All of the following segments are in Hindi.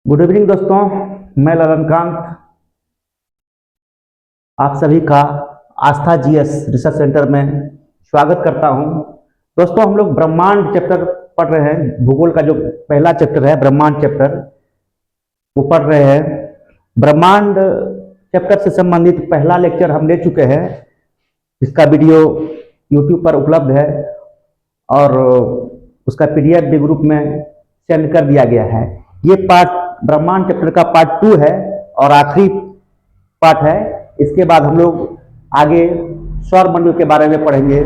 गुड इवनिंग दोस्तों। मैं ललनकांत आप सभी का आस्था जीएस रिसर्च सेंटर में स्वागत करता हूं। दोस्तों, हम लोग ब्रह्मांड चैप्टर पढ़ रहे हैं। भूगोल का जो पहला चैप्टर है ब्रह्मांड चैप्टर वो पढ़ रहे हैं। ब्रह्मांड चैप्टर से संबंधित पहला लेक्चर हम ले चुके हैं। इसका वीडियो यूट्यूब पर उपलब्ध है और उसका पीडीएफ भी ग्रुप में सेंड कर दिया गया है। ये पार्ट ब्रह्मांड चैप्टर का पार्ट 2 है और आखिरी पार्ट है। इसके बाद हम लोग आगे सौर मंडल के बारे में पढ़ेंगे।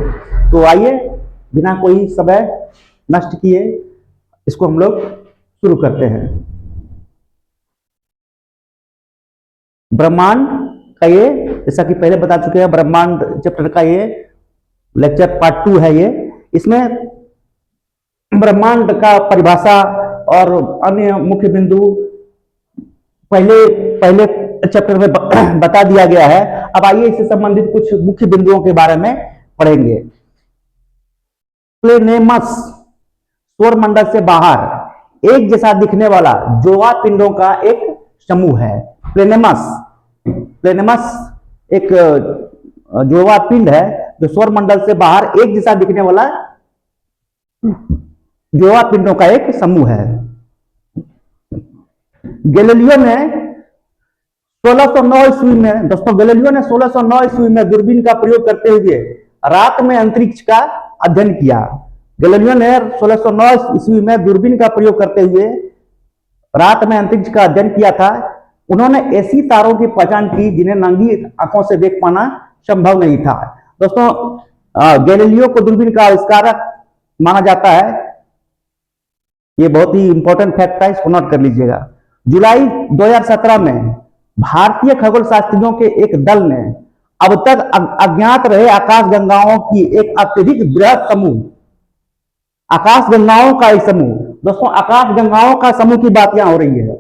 तो आइए बिना कोई समय नष्ट किए इसको हम लोग शुरू करते हैं। ब्रह्मांड का ये, जैसा कि पहले बता चुके हैं, ब्रह्मांड चैप्टर का ये लेक्चर पार्ट 2 है। ये इसमें ब्रह्मांड का परिभाषा और अन्य मुख्य बिंदु पहले चैप्टर में बता दिया गया है। अब आइए इससे संबंधित कुछ मुख्य बिंदुओं के बारे में पढ़ेंगे। प्लेनेमस सौर मंडल से बाहर एक जैसा दिखने वाला जोवा पिंडों का एक समूह है। प्लेनेमस एक जोवा पिंड है जो सौर मंडल से बाहर एक जैसा दिखने वाला जोवा पिंडों का एक समूह है। गैलीलियो ने 1609 ईस्वी में, दोस्तों गैलीलियो ने 1609 ईस्वी में दूरबीन का प्रयोग करते हुए रात में अंतरिक्ष का अध्ययन किया। गैलीलियो ने 1609 ईस्वी में दूरबीन का प्रयोग करते हुए रात में अंतरिक्ष का अध्ययन किया था। उन्होंने ऐसी तारों की पहचान की जिन्हें नंगी आंखों से देख पाना संभव नहीं था। दोस्तों, गैलीलियो को दूरबीन का आविष्कारक माना जाता है। ये बहुत ही इंपॉर्टेंट फैक्ट है, इसको नोट कर लीजिएगा। जुलाई 2017 में भारतीय खगोल शास्त्रियों के एक दल ने अब तक अज्ञात रहे आकाशगंगाओं की एक अत्यधिक बृहद समूह, आकाशगंगाओं का एक समूह, दोस्तों आकाशगंगाओं का समूह की बात यहां हो रही है,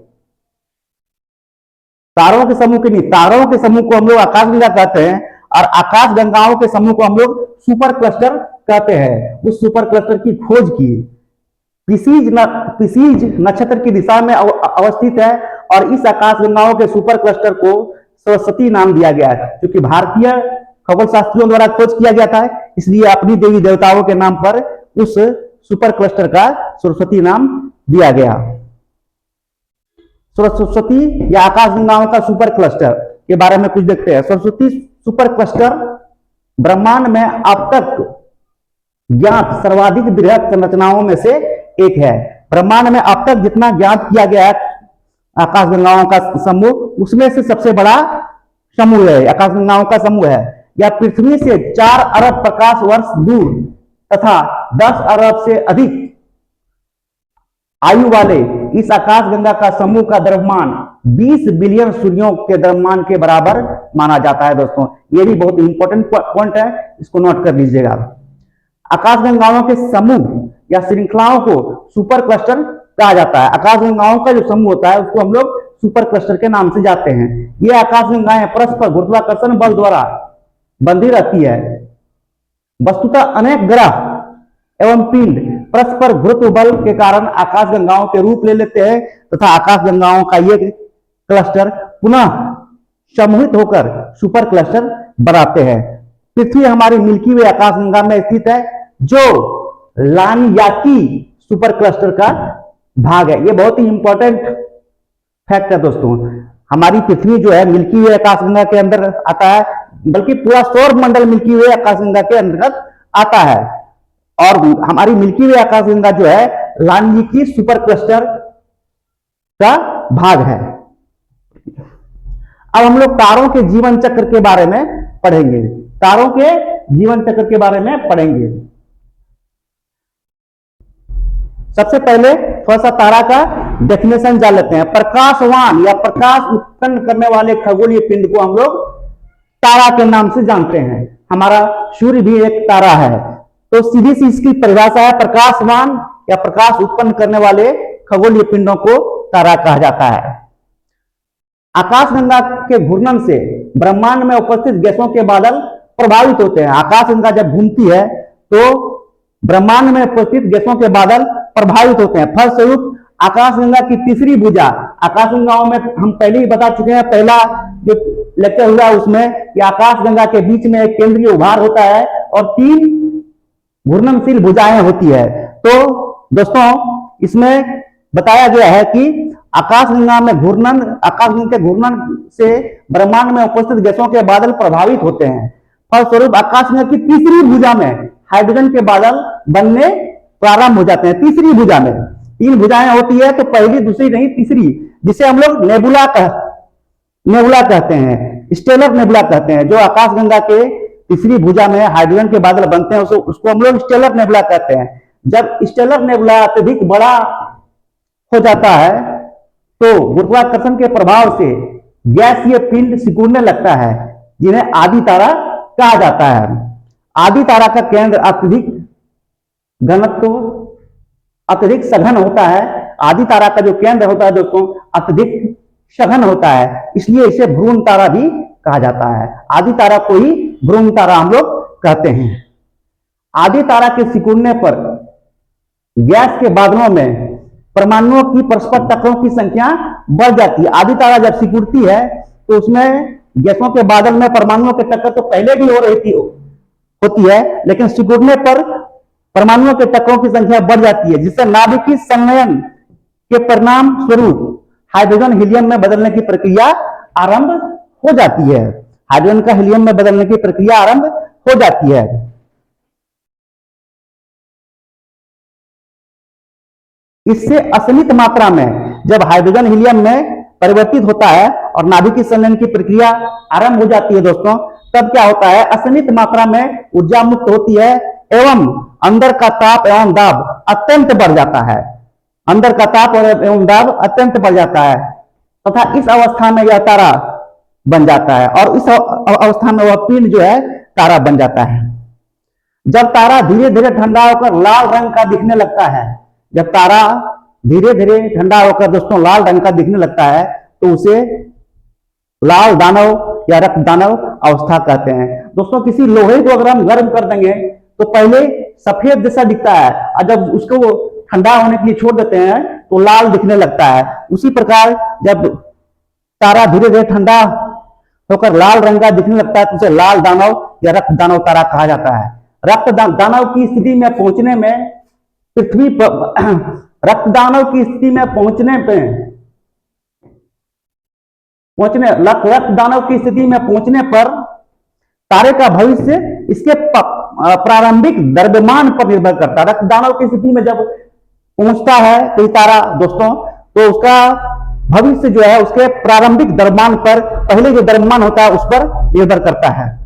तारों के समूह की नहीं। तारों के समूह को हम लोग आकाशगंगा कहते हैं और आकाशगंगाओं के समूह को हम लोग सुपर क्लस्टर कहते हैं। उस सुपर क्लस्टर की खोज की पिसीज नक्षत्र की दिशा में अवस्थित है और इस आकाशगंगाओं के सुपर क्लस्टर को सरस्वती नाम दिया गया है। क्योंकि भारतीय खगोल शास्त्रियों द्वारा खोज किया गया था, इसलिए अपनी देवी देवताओं के नाम पर उस सुपर क्लस्टर का सरस्वती नाम दिया गया। सरस्वती या आकाशगंगाओं का सुपर क्लस्टर के बारे में कुछ देखते हैं। सरस्वती सुपर क्लस्टर ब्रह्मांड में अब तक ज्ञात सर्वाधिक बृहद संरचनाओं में से एक है। ब्रह्मांड में अब तक जितना ज्ञात किया गया है आकाशगंगाओं का समूह, उसमें से सबसे बड़ा समूह है, आकाशगंगाओं का समूह है। यह पृथ्वी से 4 अरब प्रकाश वर्ष दूर तथा 10 अरब से अधिक आयु वाले इस आकाशगंगा का समूह का द्रव्यमान 20 बिलियन सूर्यों के द्रव्यमान के बराबर माना जाता है। दोस्तों, यह भी बहुत इंपॉर्टेंट पॉइंट है, इसको नोट कर लीजिएगा। आकाशगंगाओं के समूह या श्रृंखलाओं को सुपर क्लस्टर कहा जाता है। आकाशगंगाओं का जो समूह होता है उसको हम लोग सुपर क्लस्टर के नाम से जाते हैं। ये आकाशगंगाएं परस्पर गुरुत्वाकर्षण बल द्वारा बंधी रहती है। वस्तुतः अनेक ग्रह एवं पिंड परस्पर गुरुत्व बल के कारण आकाशगंगाओं के रूप ले लेते हैं तथा आकाशगंगाओं का ये क्लस्टर पुनः समूहित होकर सुपर क्लस्टर बनाते हैं। पृथ्वी हमारी मिल्की वे आकाशगंगा में स्थित है जो लानियाकी सुपर क्लस्टर का भाग है। ये बहुत ही इंपॉर्टेंट फैक्ट है दोस्तों। हमारी पृथ्वी जो है मिल्की वे आकाशगंगा के अंदर आता है, बल्कि पूरा सौर मंडल मिल्की वे आकाशगंगा के अंतर्गत आता है और हमारी मिल्की वे आकाशगंगा जो है लानियाकी सुपर क्लस्टर का भाग है। अब हम लोग तारों के जीवन चक्र के बारे में पढ़ेंगे। तारों के जीवन चक्र के बारे में पढ़ेंगे। सबसे पहले थोड़ा सा तारा का डेफिनेशन जान लेते हैं। प्रकाशवान या प्रकाश उत्पन्न करने वाले खगोलीय पिंड को हम लोग तारा के नाम से जानते हैं। हमारा सूर्य भी एक तारा है, तो सीधी सी इसकी परिभाषा है, प्रकाशवान या प्रकाश उत्पन्न करने वाले खगोलीय पिंडों को तारा कहा जाता है। आकाशगंगा के घूर्णन से ब्रह्मांड में उपस्थित गैसों के बादल प्रभावित होते हैं। आकाशगंगा जब घूमती है तो ब्रह्मांड में उपस्थित गैसों के बादल प्रभावित होते हैं। फलस्वरूप आकाशगंगा की तीसरी भुजा, आकाशगंगाओं में हम पहले ही बता चुके हैं, पहला जो लेक्चर हुआ उसमें कि आकाशगंगा के बीच में एक केंद्रीय उभार होता है और 3 घूर्णनशील भुजाएं होती है। तो दोस्तों इसमें बताया गया है कि आकाशगंगा के घूर्णन से ब्रह्मांड में उपस्थित गैसों के बादल प्रभावित होते हैं। फलस्वरूप आकाशगंगा की तीसरी भुजा में हाइड्रोजन के बादल बनने प्रारंभ हो जाते हैं। तीसरी भुजा में 3 भुजाएं होती है, तो पहली, दूसरी नहीं, तीसरी, जिसे हम लोग नेबुला कहते हैं, स्टेलर नेबुला कहते हैं। जो आकाशगंगा के तीसरी भुजा में हाइड्रोजन के बादल बनते हैं उसको हम लोग स्टेलर नेबुला कहते हैं। जब स्टेलर नेबुला अत्यधिक बड़ा हो जाता है तो गुरुत्वाकर्षण के प्रभाव से गैसीय पिंड सिकुड़ने लगता है, जिन्हें आदि तारा कहा जाता है। आदि तारा का केंद्र अत्यधिक सघन होता है। आदि तारा का जो केंद्र होता है दोस्तों अत्यधिक सघन होता है, इसलिए इसे भ्रूण तारा भी कहा जाता है। आदि तारा को ही भ्रूण तारा हम लोग कहते हैं। आदि तारा के सिकुड़ने पर गैस के बादलों में परमाणुओं की परस्पर टक्करों की संख्या बढ़ जाती है। आदि तारा जब सिकुड़ती है तो उसमें गैसों के बादल में परमाणुओं की टक्कर तो पहले भी होती है, लेकिन सिकुड़ने पर परमाणुओं के टक्करों की संख्या बढ़ जाती है, जिससे नाभिकीय संलयन के परिणाम स्वरूप हाइड्रोजन हीलियम में बदलने की प्रक्रिया आरंभ हो जाती है। हाइड्रोजन का हीलियम में बदलने की प्रक्रिया आरंभ हो जाती है। इससे असीमित मात्रा में जब हाइड्रोजन हीलियम में परिवर्तित होता है और नाभिकीय संलयन की प्रक्रिया आरंभ हो जाती है दोस्तों, तब क्या होता है, असीमित मात्रा में ऊर्जा मुक्त होती है एवं अंदर का ताप एवं दाब अत्यंत बढ़ जाता है। अंदर का ताप एवं दाब अत्यंत बढ़ जाता है तथा इस अवस्था में यह तारा बन जाता है और इस अवस्था में वह पिंड जो है तारा बन जाता है। जब तारा धीरे धीरे ठंडा होकर लाल रंग का दिखने लगता है, जब तारा धीरे धीरे ठंडा होकर दोस्तों लाल रंग का दिखने लगता है तो उसे लाल दानव या रक्त दानव अवस्था कहते हैं। दोस्तों किसी लोहे को अगर हम गर्म कर देंगे तो पहले सफेद जैसा दिखता है और जब उसको ठंडा होने के लिए छोड़ देते हैं तो लाल दिखने लगता है। उसी प्रकार जब तारा धीरे धीरे ठंडा होकर लाल रंग का दिखने लगता है तो उसे लाल दानव या रक्त दानव तारा कहा जाता है। रक्त दानव की स्थिति में पहुंचने में पृथ्वी पर रक्त दानव की स्थिति में रक्त दानव की स्थिति में पहुंचने पर तारे का भविष्य इसके प्रारंभिक द्रव्यमान पर निर्भर करता है। रक्त दानव की स्थिति में जब पहुंचता है कोई तारा दोस्तों तो उसका भविष्य जो है उसके प्रारंभिक द्रव्यमान पर, पहले जो द्रव्यमान होता है उस पर निर्भर करता है।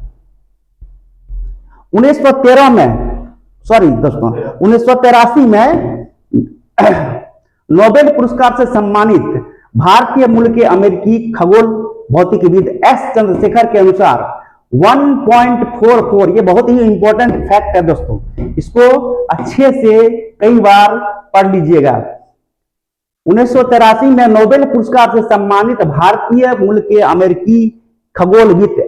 1983 में नोबेल पुरस्कार से सम्मानित भारतीय मूल के अमेरिकी खगोल भौतिकविद एस चंद्रशेखर के अनुसार 1.44, ये बहुत ही इंपॉर्टेंट फैक्ट है दोस्तों, इसको अच्छे से कई बार पढ़ लीजिएगा। 1983 में नोबेल पुरस्कार से सम्मानित भारतीय मूल के अमेरिकी खगोलविद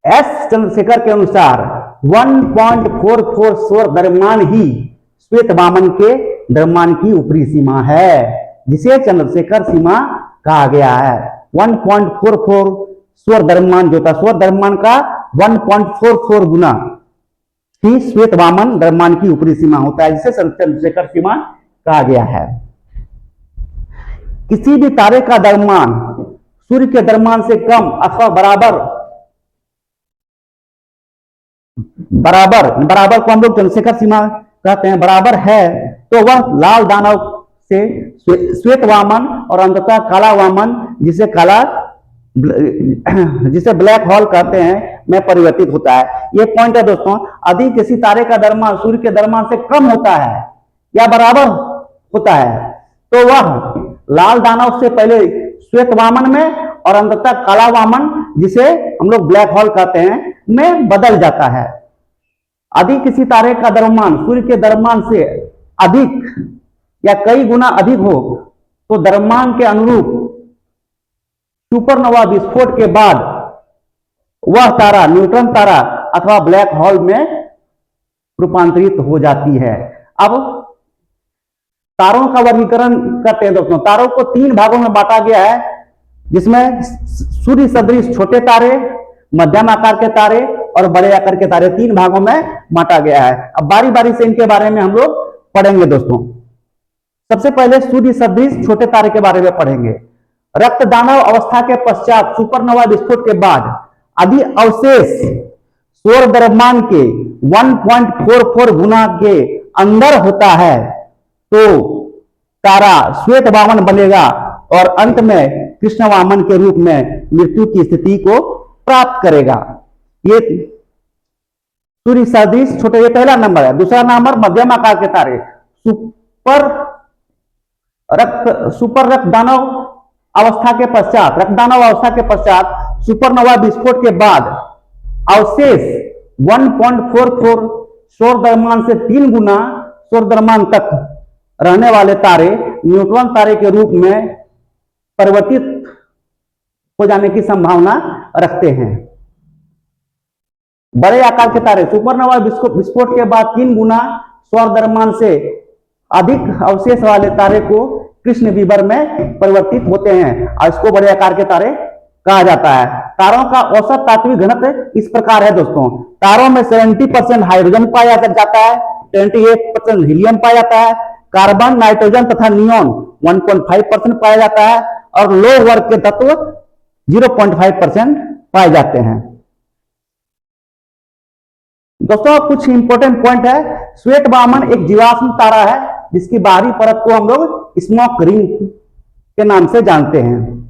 एस चंद्रशेखर के अनुसार 1.44 सौर द्रव्यमान ही श्वेत वामन के द्रव्यमान की ऊपरी सीमा है, जिसे चंद्रशेखर सीमा कहा गया है। 1.44 सौर द्रव्यमान जो था, सौर द्रव्यमान का 1.44 गुना ही श्वेत वामन द्रव्यमान की ऊपरी सीमा होता है, जिसे चंद्रशेखर सीमा कहा गया है। किसी भी तारे का द्रव्यमान सूर्य के द्रव्यमान से कम अथवा बराबर को हम लोग चंद्रशेखर सीमा कहते हैं, बराबर है तो वह लाल दानव से श्वेत वामन और अंततः काला वामन जिसे ब्लैक होल कहते हैं में परिवर्तित होता है। यह पॉइंट है दोस्तों। यदि किसी तारे का द्रव्यमान सूर्य के द्रव्यमान से कम होता है या बराबर होता है तो वह लाल दानव से पहले श्वेत वामन में और अंततः काला वामन, जिसे हम लोग ब्लैक होल कहते हैं, में बदल जाता है। यदि किसी तारे का द्रव्यमान सूर्य के द्रव्यमान से अधिक या कई गुना अधिक हो तो द्रव्यमान के अनुरूप सुपरनोवा विस्फोट के बाद वह तारा न्यूट्रॉन तारा अथवा ब्लैक होल में रूपांतरित हो जाती है। अब तारों का वर्गीकरण करते हैं दोस्तों। तारों को 3 भागों में बांटा गया है, जिसमें सूर्य सदृश छोटे तारे, मध्यम आकार के तारे और बड़े आकार के तारे 3 भागों में बांटा गया है। अब बारी बारी से इनके बारे में हम लोग पढ़ेंगे दोस्तों। सबसे पहले सूर्य सदृश छोटे तारे के बारे में पढ़ेंगे। रक्त दानव अवस्था के पश्चात सुपरनोवा विस्फोट के बाद यदि अवशेष सौर द्रव्यमान के 1.44 गुना के अंदर होता है तो तारा श्वेत वामन बनेगा और अंत में कृष्ण वामन के रूप में मृत्यु की स्थिति को प्राप्त करेगा। ये सूर्य सदृश छोटे, ये पहला नंबर है। दूसरा नंबर मध्यम आकार के तारे। सुपर रक्त दानव अवस्था के पश्चात, रक्त दानव अवस्था के पश्चात सुपरनोवा विस्फोट के बाद अवशेष 1.44 सौर द्रव्यमान से 3 गुना सौर द्रव्यमान तक रहने वाले तारे न्यूट्रॉन तारे के रूप में परिवर्तित हो जाने की संभावना रखते हैं। बड़े आकार के तारे सुपरनोवा विस्फोट के बाद 3 गुना सौर द्रव्यमान से अधिक अवशेष वाले तारे को कृष्ण विवर में परिवर्तित होते हैं और इसको बड़े आकार के तारे कहा जाता है। तारों का औसत तात्विक घनत्व इस प्रकार है दोस्तों। तारों में 70% हाइड्रोजन पाया जाता है, 28% हीलियम पाया जाता है, कार्बन, नाइट्रोजन तथा नियोन 1.5% पाया जाता है और लो वर्ग के तत्व 0.5% पाए जाते हैं। दोस्तों कुछ इंपॉर्टेंट पॉइंट है। श्वेत वामन एक जीवाश्म तारा है जिसकी बाहरी परत को हम लोग स्मोक रिंग के नाम से जानते हैं।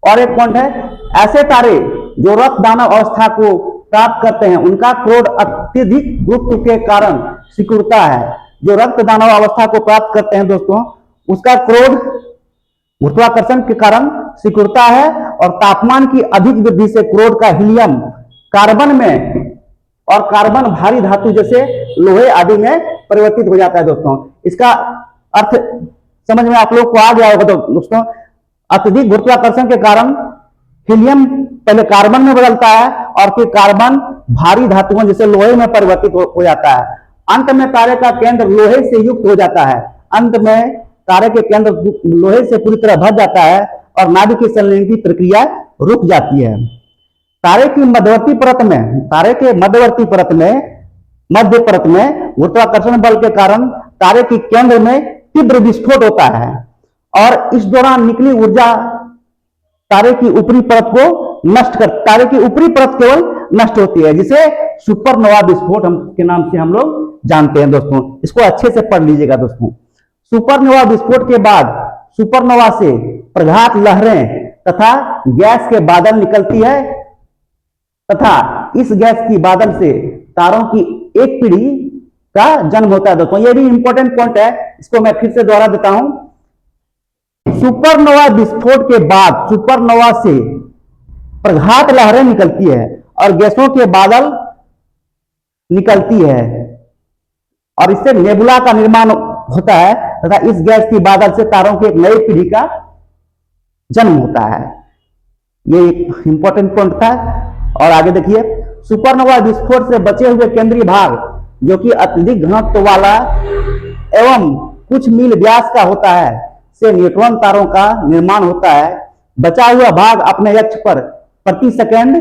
और एक पॉइंट है, ऐसे तारे जो रक्त दानव अवस्था को प्राप्त करते हैं उनका क्रोड अत्यधिक गुरुत्व के कारण सिकुड़ता है। जो रक्त दानव अवस्था को प्राप्त करते हैं दोस्तों, उसका क्रोड गुरुत्वाकर्षण के कारण सिकुड़ता है और तापमान की अधिक वृद्धि से क्रोड का हीलियम कार्बन में और कार्बन भारी धातु जैसे लोहे आदि में परिवर्तित हो जाता है दोस्तों। इसका अर्थ समझ में आप लोग को आ गया होगा दोस्तों। अत्यधिक गुरुत्वाकर्षण के कारण हीलियम पहले कार्बन में बदलता है और फिर कार्बन भारी धातुओं जैसे लोहे में परिवर्तित हो जाता है। अंत में तारे का केंद्र लोहे से युक्त हो जाता है। अंत में तारे के केंद्र लोहे से पूरी तरह भर जाता है और नाभिक की संलयन की प्रक्रिया रुक जाती है। तारे की मध्यवर्ती परत में, तारे के मध्यवर्ती परत में, मध्य परत में गुरुत्वाकर्षण बल के कारण तारे की केंद्र में तीव्र विस्फोट होता है और इस दौरान निकली ऊर्जा तारे की ऊपरी परत को नष्ट कर, तारे की ऊपरी परत केवल नष्ट होती है, जिसे सुपरनोवा विस्फोट के नाम से हम लोग जानते हैं दोस्तों। इसको अच्छे से पढ़ लीजिएगा दोस्तों। सुपरनोवा विस्फोट के बाद सुपरनोवा से प्रघात लहरें तथा गैस के बादल निकलती है तथा इस गैस की बादल से तारों की एक पीढ़ी का जन्म होता है दोस्तों। ये भी इंपॉर्टेंट पॉइंट है, इसको मैं फिर से दोहरा देता हूं। सुपरनोवा विस्फोट के बाद सुपरनोवा से प्रघात लहरें निकलती है और गैसों के बादल निकलती है और इससे नेबुला का निर्माण होता है तथा इस गैस की बादल से तारों की एक नई पीढ़ी का जन्म होता है। ये एक इंपॉर्टेंट पॉइंट था। और आगे देखिए, सुपरनोवा विस्फोट से बचे हुए केंद्रीय भाग जो कि अत्यधिक घनत्व वाला एवं कुछ मील व्यास का होता है से न्यूट्रॉन तारों का निर्माण होता है। बचा हुआ भाग अपने अक्ष पर प्रति सेकंड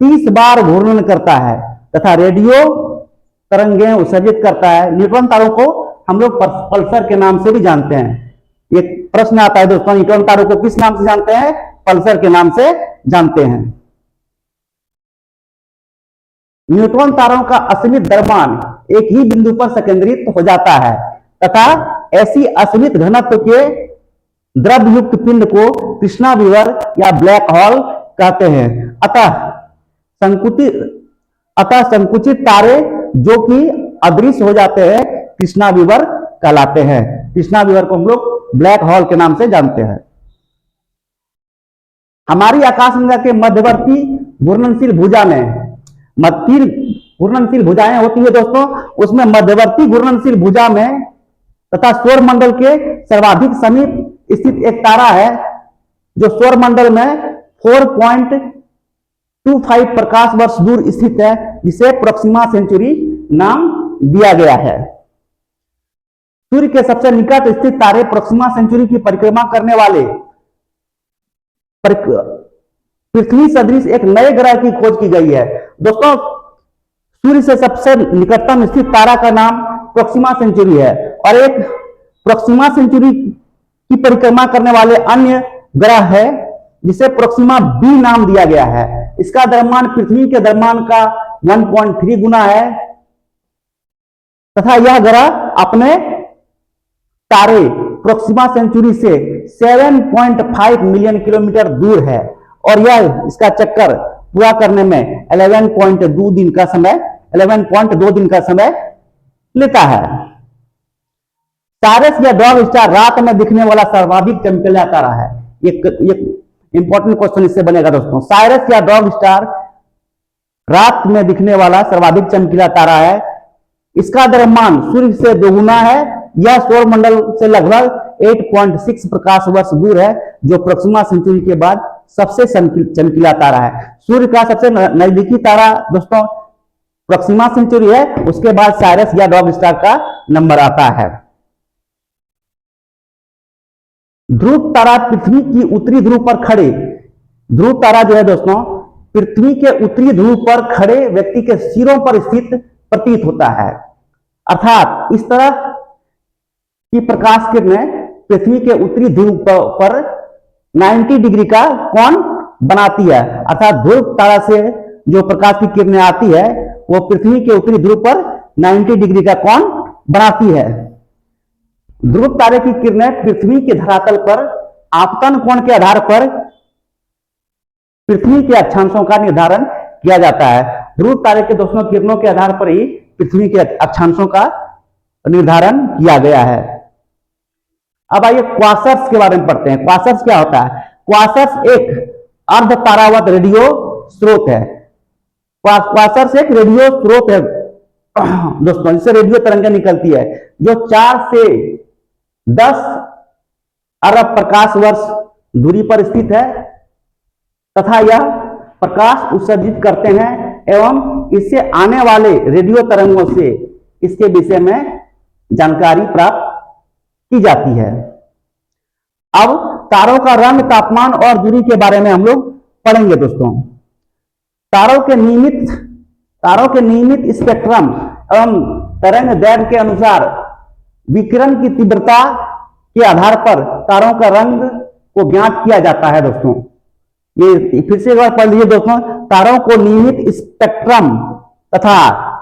30 बार घूर्णन करता है तथा रेडियो तरंगें उत्सर्जित करता है। न्यूट्रॉन तारों को हम लोग पल्सर के नाम से भी जानते हैं। एक प्रश्न आता है दोस्तों, न्यूट्रॉन तारों को किस नाम से जानते हैं? पल्सर के नाम से जानते हैं। न्यूट्रॉन तारों का असीमित द्रव्यमान एक ही बिंदु पर संकेंद्रित हो जाता है तथा ऐसी असीमित घनत्व के द्रव्ययुक्त पिंड को कृष्णा विवर या ब्लैक होल कहते हैं। अतः संकुचित तारे जो कि अदृश्य हो जाते हैं कृष्णा विवर कहलाते हैं। कृष्णा विवर को हम लोग ब्लैक होल के नाम से जानते हैं। हमारी आकाश गंगा के मध्यवर्ती घूर्णनशील भुजा में 3 घूर्णनशील भुजाएं होती है दोस्तों। उसमें मध्यवर्ती घूर्णनशील भुजा में तथा सौर मंडल के सर्वाधिक समीप स्थित एक तारा है जो सौर मंडल में 4.25 प्रकाश वर्ष दूर स्थित है, जिसे प्रोक्सिमा सेंचुरी नाम दिया गया है। सूर्य के सबसे निकट स्थित तारे प्रोक्सिमा सेंचुरी की परिक्रमा करने वाले पृथ्वी सदृश एक नए ग्रह की खोज की गई है। दोस्तों, सूर्य से सबसे निकटतम स्थित तारा का नाम प्रोक्सिमा सेंचुरी है और एक प्रोक्सिमा सेंचुरी की परिक्रमा करने वाले अन्य ग्रह है जिसे प्रोक्सिमा बी नाम दिया गया है। इसका द्रव्यमान पृथ्वी के द्रव्यमान का 1.3 गुना है तथा यह ग्रह अपने तारे प्रोक्सिमा सेंचुरी से 7.5 मिलियन किलोमीटर दूर है और यह इसका चक्कर पूरा करने में 11.2 दिन का समय लेता है। साइरस या डॉग स्टार रात में दिखने वाला सर्वाधिक चमकीला तारा है। ये इंपॉर्टेंट क्वेश्चन इससे बनेगा दोस्तों। साइरस या डॉग स्टार रात में दिखने वाला सर्वाधिक चमकीला तारा है। इसका द्रव्यमान सूर्य से दोगुना है। यह सौर मंडल से लगभग 8.6 प्रकाश वर्ष दूर है, जो प्रोक्सिमा सेंचुरी के बाद सबसे चमकीला तारा है। सूर्य का सबसे नजदीकी तारा दोस्तों प्रोक्सिमा सेंचुरी है, उसके बाद साइरस या डॉग स्टार का नंबर आता है। ध्रुव तारा पृथ्वी की उत्तरी ध्रुव पर खड़े, ध्रुव तारा जो है दोस्तों पृथ्वी के उत्तरी ध्रुव पर खड़े व्यक्ति के सिरों पर स्थित प्रतीत होता है। अर्थात इस तरह की प्रकाश किरणें पृथ्वी के उत्तरी ध्रुव पर 90 डिग्री का कोण बनाती है। अर्थात ध्रुव तारा से जो प्रकाश की किरणें आती है वो पृथ्वी के उत्तरी ध्रुव पर 90 डिग्री का कोण बनाती है। ध्रुव तारे की किरणें पृथ्वी के धरातल पर आपतन कोण के आधार पर पृथ्वी के अक्षांशों का निर्धारण किया जाता है। ध्रुव तारे के दोस्तों किरणों के आधार पर ही पृथ्वी के अक्षांशों का निर्धारण किया गया है। अब आइए क्वासर्स के बारे में पढ़ते हैं। क्वासर्स क्या होता है? क्वासर्स एक अर्ध तारावत रेडियो स्रोत है। क्वासर्स एक रेडियो स्रोत है दोस्तों, जिससे रेडियो तरंगें निकलती है जो 4 से 10 अरब प्रकाश वर्ष दूरी पर स्थित है तथा यह प्रकाश उत्सर्जित करते हैं एवं इससे आने वाले रेडियो तरंगों से इसके विषय में जानकारी प्राप्त की जाती है। अब तारों का रंग, तापमान और दूरी के बारे में हम लोग पढ़ेंगे दोस्तों। तारों के नियमित स्पेक्ट्रम एवं तरंग दैर्घ्य के अनुसार विकिरण की तीव्रता के आधार पर तारों का रंग को ज्ञात किया जाता है दोस्तों। ये फिर से एक बार पढ़ लीजिए दोस्तों। तारों को नियमित स्पेक्ट्रम तथा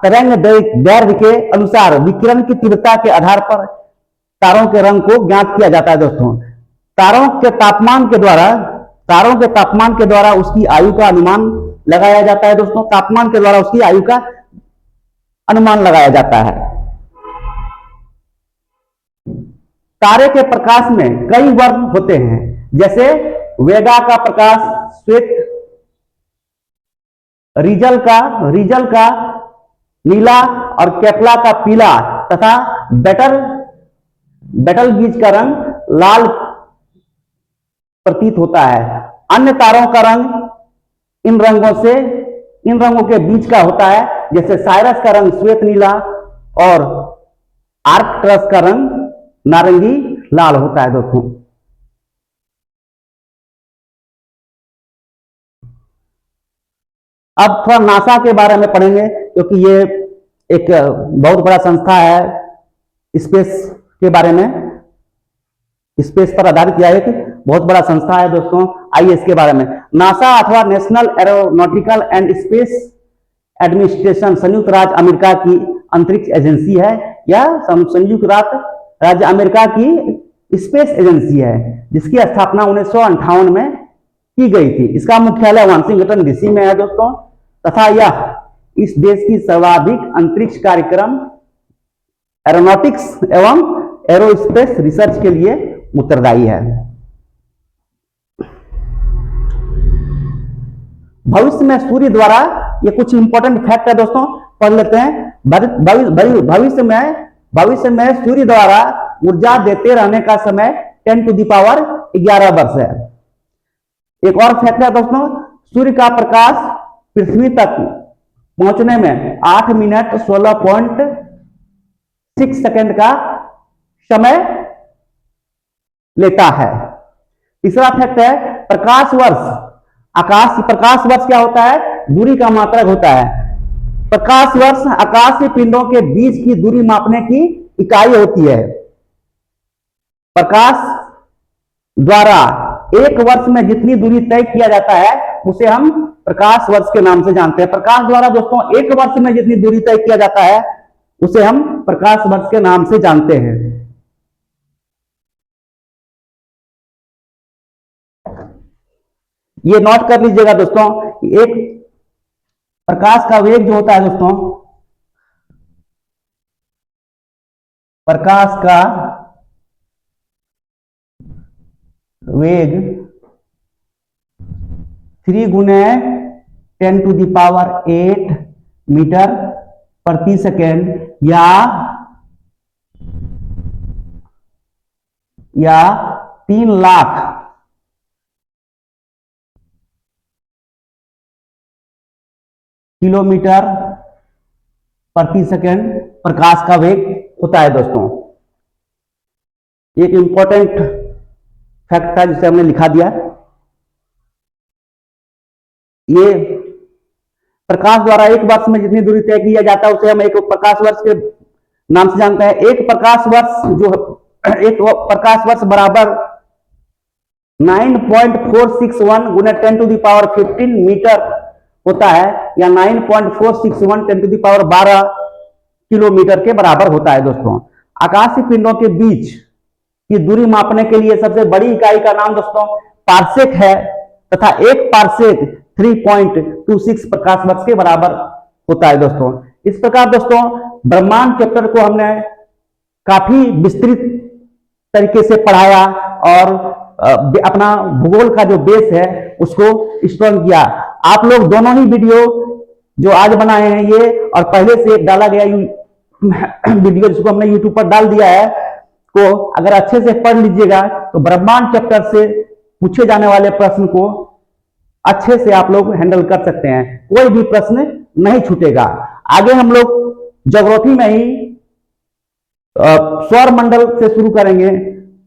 तरंग दैर्घ्य के अनुसार विकिरण की तीव्रता के आधार पर तारों के रंग को ज्ञात किया जाता है दोस्तों। तारों के तापमान के द्वारा उसकी आयु का अनुमान लगाया जाता है दोस्तों। तापमान के द्वारा उसकी आयु का अनुमान लगाया जाता है। तारे के प्रकाश में कई वर्ण होते हैं, जैसे वेगा का प्रकाश श्वेत, रीजल का नीला और केपला का पीला तथा बेटलगीज का रंग लाल प्रतीत होता है। अन्य तारों का रंग इन रंगों के बीच का होता है, जैसे साइरस का रंग श्वेत नीला और आर्कट्रस का रंग नारंगी लाल होता है दोस्तों। अब थोड़ा नासा के बारे में पढ़ेंगे, क्योंकि ये एक बहुत बड़ा संस्था है स्पेस के बारे में, स्पेस पर आधारित यह एक बहुत बड़ा संस्था है दोस्तों। आइए इसके बारे में। नासा अथवा national aeronautical and space administration संयुक्त राज्य अमेरिका की अंतरिक्ष एजेंसी है। यह संयुक्त राज्य अमेरिका की स्पेस एजेंसी है, जिसकी स्थापना 1958 में की गई थी। इसका मुख्यालय वाशिंगटन डीसी में है दोस्तों, तथा यह इस देश की सर्वाधिक अंतरिक्ष कार्यक्रम एरोनॉटिक्स एवं एरोस्पेस रिसर्च के लिए उत्तरदायी है। भविष्य में सूर्य द्वारा, ये कुछ इंपॉर्टेंट फैक्ट है दोस्तों, पढ़ लेते हैं। भविष्य में सूर्य द्वारा ऊर्जा देते रहने का समय 10⁻11 वर्ष है। एक और फैक्ट है दोस्तों, सूर्य का प्रकाश पृथ्वी तक पहुंचने में 8 मिनट 16.6 सेकंड का समय लेता है। तीसरा फैक्ट है प्रकाश वर्ष। प्रकाश वर्ष क्या होता है? दूरी का मात्रक होता है। प्रकाश वर्ष आकाशीय पिंडों के बीच की दूरी मापने की इकाई होती है। प्रकाश द्वारा एक वर्ष में जितनी दूरी तय किया जाता है उसे हम प्रकाश वर्ष के नाम से जानते हैं। प्रकाश द्वारा दोस्तों एक वर्ष में जितनी दूरी तय किया जाता है उसे हम प्रकाश वर्ष के नाम से जानते हैं। ये नोट कर लीजिएगा दोस्तों, एक प्रकाश का वेग जो होता है दोस्तों, प्रकाश का वेग 3 गुने 10⁸ मीटर प्रति सेकेंड या 3 लाख किलोमीटर प्रति सेकेंड प्रकाश का वेग होता है दोस्तों। एक इंपॉर्टेंट फैक्ट था जिसे हमने लिखा दिया। ये प्रकाश द्वारा एक वर्ष में जितनी दूरी तय किया जाता है उसे हम एक प्रकाश वर्ष के नाम से जानते हैं। एक प्रकाश वर्ष बराबर 9.461 गुने 10⁻15 मीटर होता है या 9.461 10⁻12 किलोमीटर के बराबर होता है दोस्तों। आकाशीय पिंडों के बीच की दूरी मापने के लिए सबसे बड़ी इकाई का नाम दोस्तों पार्सेक है तथा एक पार्सेक 3.26 प्रकाश वर्ष के बराबर होता है दोस्तों। इस प्रकार दोस्तों ब्रह्मांड चैप्टर को हमने काफी विस्तृत तरीके से पढ़ाया और अपना भूगोल का जो बेस है उसको स्ट्रॉन्ग किया। आप लोग दोनों ही वीडियो जो आज बनाए हैं ये और पहले से एक डाला गया वीडियो जिसको हमने यूट्यूब पर डाल दिया है को अगर अच्छे से पढ़ लीजिएगा तो ब्रह्मांड चैप्टर से पूछे जाने वाले प्रश्न को अच्छे से आप लोग हैंडल कर सकते हैं। कोई भी प्रश्न नहीं छूटेगा। आगे हम लोग ज्योग्राफी में ही सौर मंडल से शुरू करेंगे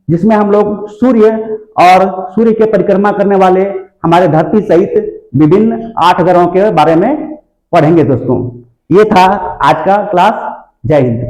जिसमें हम लोग सूर्य और सूर्य के परिक्रमा करने वाले हमारे धरती सहित विभिन्न 8 ग्रहों के बारे में पढ़ेंगे दोस्तों। ये था आज का क्लास। जय हिंद।